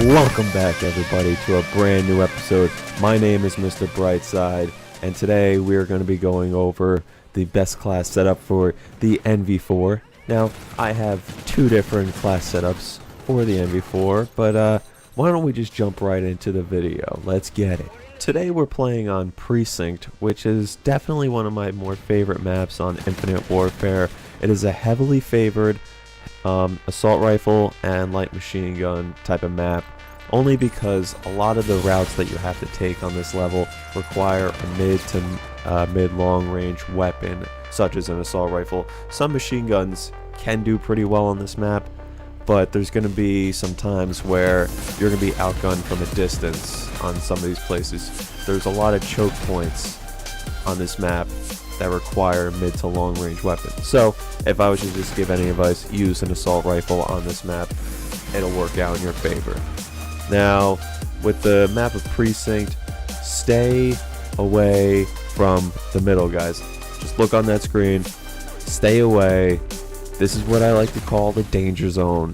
Welcome back, everybody, to a brand new episode. My name is Mr.Brightside, and today we are going to be going over the best class setup for the NV4. Now, I have two different class setups for the NV4, but why don't we just jump right into the video? Let's get it. Today we're playing on Precinct, which is definitely one of my more favorite maps on Infinite Warfare. It is a heavily favored assault rifle and light machine gun type of map, only because a lot of the routes that you have to take on this level require a mid to mid-long range weapon, such as an assault rifle. Some machine guns can do pretty well on this map, but there's going to be some times where you're going to be outgunned from a distance on some of these places. There's a lot of choke points on this map that require mid to long range weapons. So if I was to just give any advice, use an assault rifle on this map. It'll work out in your favor. Now, with the map of Precinct, stay away from the middle, guys. Just look on that screen, stay away. This is what I like to call the danger zone.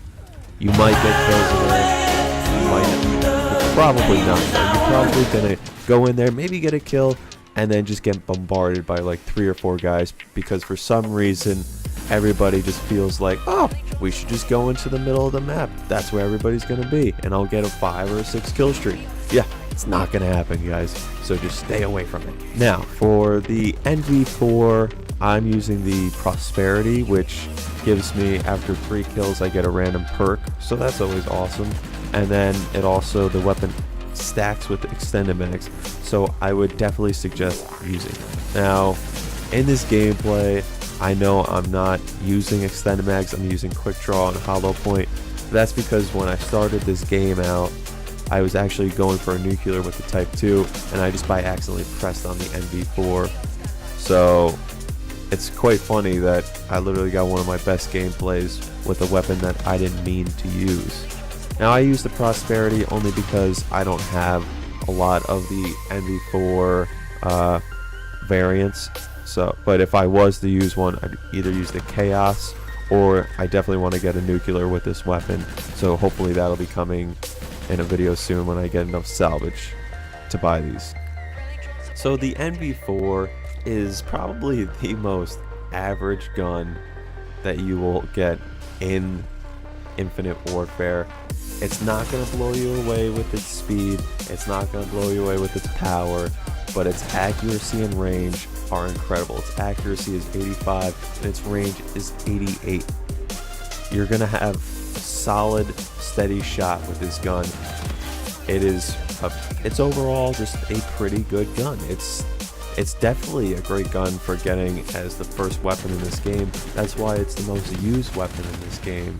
You might get kills in there, you might probably not, though. You're probably gonna go in there, maybe get a kill, and then just get bombarded by like 3 or 4 guys, because for some reason everybody just feels like, oh, we should just go into the middle of the map. That's where everybody's gonna be, and I'll get a 5 or a 6 kill streak. Yeah, it's not gonna happen, guys, so just stay away from it. Now, for the NV4, I'm using the Prosperity, which gives me, after 3 kills, I get a random perk, so that's always awesome. And then it also, the weapon stacks with extended mags, so I would definitely suggest using it. Now, in this gameplay, I know I'm not using extended mags, I'm using quick draw and hollow point. That's because when I started this game out, I was actually going for a nuclear with the Type 2, and I just by accidentally pressed on the NV4. So it's quite funny that I literally got one of my best gameplays with a weapon that I didn't mean to use. Now, I use the Prosperity only because I don't have a lot of the NV4 variants. So, but if I was to use one, I'd either use the Chaos, or I definitely want to get a nuclear with this weapon. So hopefully that'll be coming in a video soon when I get enough salvage to buy these. So the NV4 is probably the most average gun that you will get in Infinite Warfare. It's not going to blow you away with its speed, it's not going to blow you away with its power, but its accuracy and range are incredible. Its accuracy is 85 and its range is 88. You're going to have a solid, steady shot with this gun. It's overall just a pretty good gun. It's definitely a great gun for getting as the first weapon in this game. That's why it's the most used weapon in this game.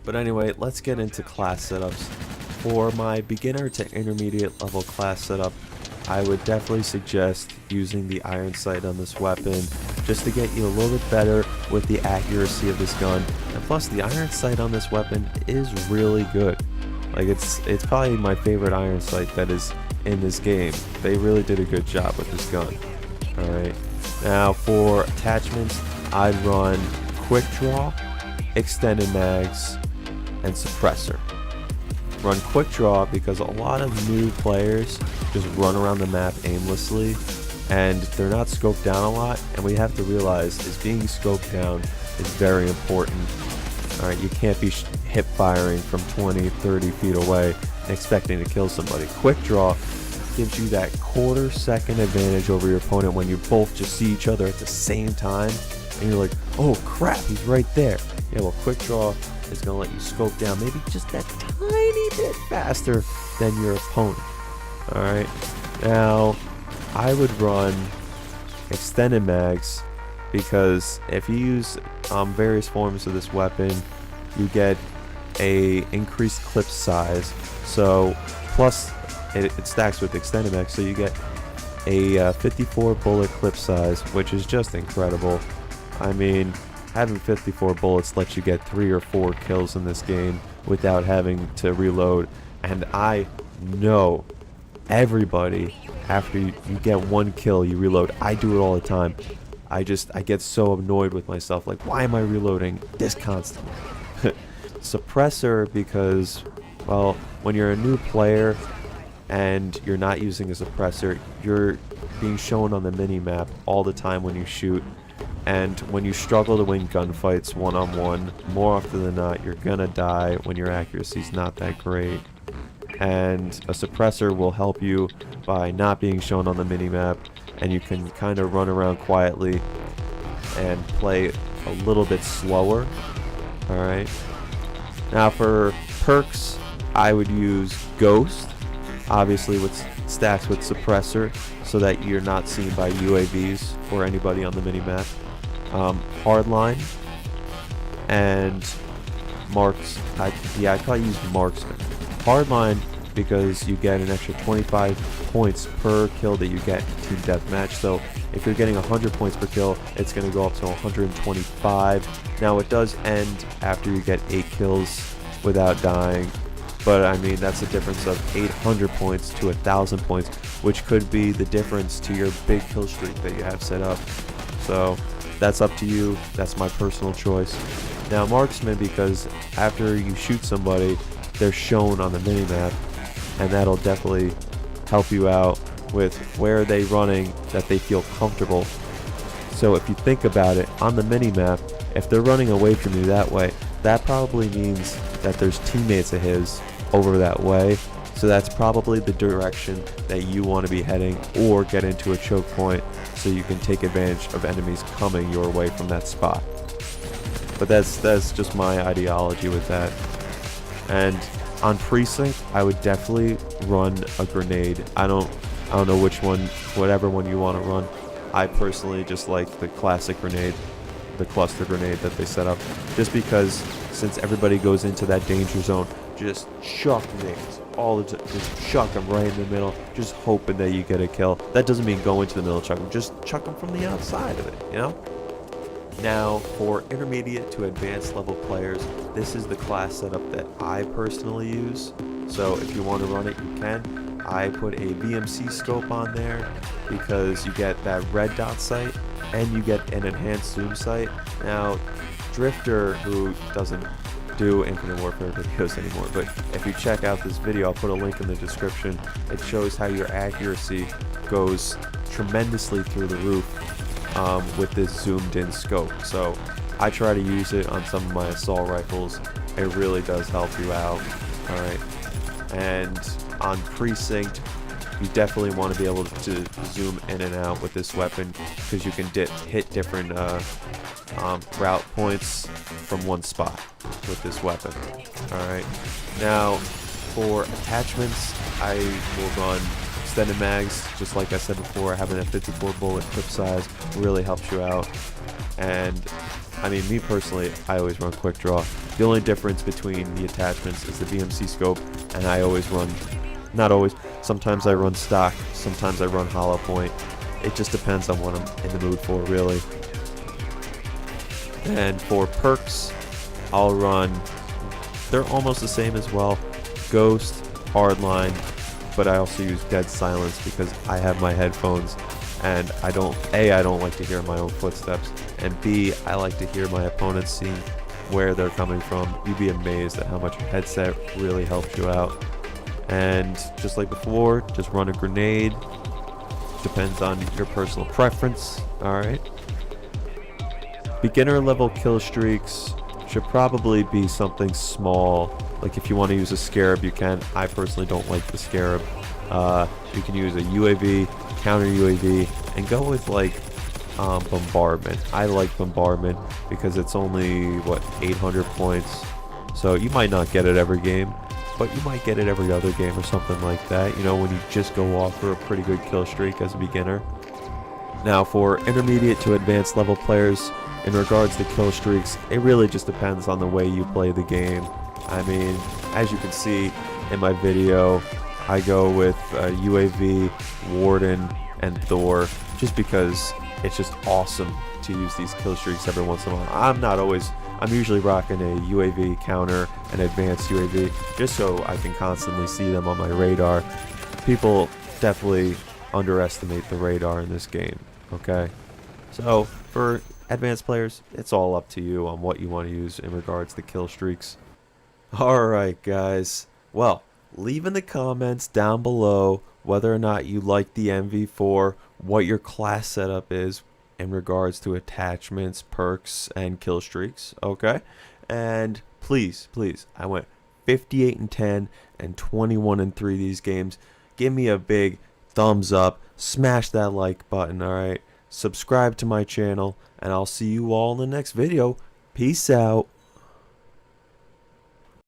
But anyway, let's get into class setups. For my beginner to intermediate level class setup, I would definitely suggest using the iron sight on this weapon, just to get you a little bit better with the accuracy of this gun. And plus, the iron sight on this weapon is really good. Like, it's probably my favorite iron sight that is in this game. They really did a good job with this gun. Alright, now for attachments, I'd run quick draw, extended mags, and suppressor. Run quick draw because a lot of new players just run around the map aimlessly, and they're not scoped down a lot, and we have to realize is being scoped down is very important. Alright, you can't be hip firing from 20, 30 feet away and expecting to kill somebody. Quick draw gives you that quarter-second advantage over your opponent when you both just see each other at the same time, and you're like, oh crap, he's right there. Yeah, well, quick draw is going to let you scope down maybe just that tiny bit faster than your opponent. Alright, now I would run extended mags because if you use various forms of this weapon, you get a increased clip size, so plus it stacks with extended mag, so you get a 54 bullet clip size, which is just incredible. I mean, having 54 bullets lets you get 3 or 4 kills in this game without having to reload. And I know everybody, after you get 1 kill, you reload. I do it all the time. I get so annoyed with myself, like, why am I reloading this constantly? Suppressor, because, well, when you're a new player and you're not using a suppressor, you're being shown on the mini-map all the time when you shoot. And when you struggle to win gunfights one-on-one, more often than not, you're gonna die when your accuracy's not that great. And a suppressor will help you by not being shown on the minimap, and you can kind of run around quietly and play a little bit slower. Alright. Now for perks, I would use Ghost, obviously with stacks with suppressor, so that you're not seen by UAVs or anybody on the minimap. Hardline and marks. I'd probably use marksman. Hardline because you get an extra 25 points per kill that you get in team deathmatch. So if you're getting 100 points per kill, it's going to go up to 125. Now it does end after you get 8 kills without dying, but I mean that's a difference of 800 points to 1,000 points, which could be the difference to your big kill streak that you have set up. So that's up to you. That's my personal choice. Now marksman, because after you shoot somebody, they're shown on the minimap, and that'll definitely help you out with where they running that they feel comfortable. So if you think about it, on the minimap, if they're running away from you that way, that probably means that there's teammates of his over that way. So that's probably the direction that you want to be heading, or get into a choke point so you can take advantage of enemies coming your way from that spot. But that's just my ideology with that. And on precinct, I would definitely run a grenade. I don't know which one, whatever one you want to run. I personally just like the classic grenade, the cluster grenade that they set up, just because since everybody goes into that danger zone, just chuck nades all the time, just chuck them right in the middle, just hoping that you get a kill. That doesn't mean go into the middle, chuck them, just chuck them from the outside of it, you know? Now, for intermediate to advanced level players, this is the class setup that I personally use. So if you want to run it, you can. I put a VMC scope on there because you get that red dot sight and you get an enhanced zoom sight. Now, Drifter, who doesn't do Infinite Warfare videos anymore, but if you check out this video, I'll put a link in the description. It shows how your accuracy goes tremendously through the roof with this zoomed in scope. So I try to use it on some of my assault rifles. It really does help you out. Alright, and on precinct, you definitely want to be able to zoom in and out with this weapon, because you can hit different route points from one spot with this weapon. Alright, now for attachments, I will run extended mags, just like I said before. Having a 54 bullet clip size really helps you out. And I mean, me personally, I always run quick draw. The only difference between the attachments is the VMC scope, and I always run, not always, sometimes I run stock, sometimes I run hollow point. It just depends on what I'm in the mood for, really. And for perks, I'll run, they're almost the same as well, Ghost, Hardline, but I also use Dead Silence because I have my headphones and I don't like to hear my own footsteps, and B, I like to hear my opponents see where they're coming from. You'd be amazed at how much a headset really helps you out. And just like before, just run a grenade. Depends on your personal preference. Alright. Beginner level kill streaks should probably be something small. Like if you want to use a scarab, you can. I personally don't like the scarab. You can use a UAV, counter UAV, and go with like bombardment. I like bombardment because it's only, what, 800 points. So you might not get it every game, but you might get it every other game or something like that, you know, when you just go off for a pretty good kill streak as a beginner. Now for intermediate to advanced level players, in regards to kill streaks, it really just depends on the way you play the game. I mean, as you can see in my video, I go with UAV, Warden, and Thor, just because it's just awesome to use these kill streaks every once in a while. I'm usually rocking a UAV counter, an advanced UAV, just so I can constantly see them on my radar. People definitely underestimate the radar in this game, okay? So, for advanced players, it's all up to you on what you want to use in regards to kill streaks. Alright, guys. Well, leave in the comments down below whether or not you like the NV4, what your class setup is in regards to attachments, perks, and kill streaks, okay? And please, I went 58-10 and 21-3 these games. Give me a big thumbs up, smash that like button, alright? Subscribe to my channel, and I'll see you all in the next video. Peace out.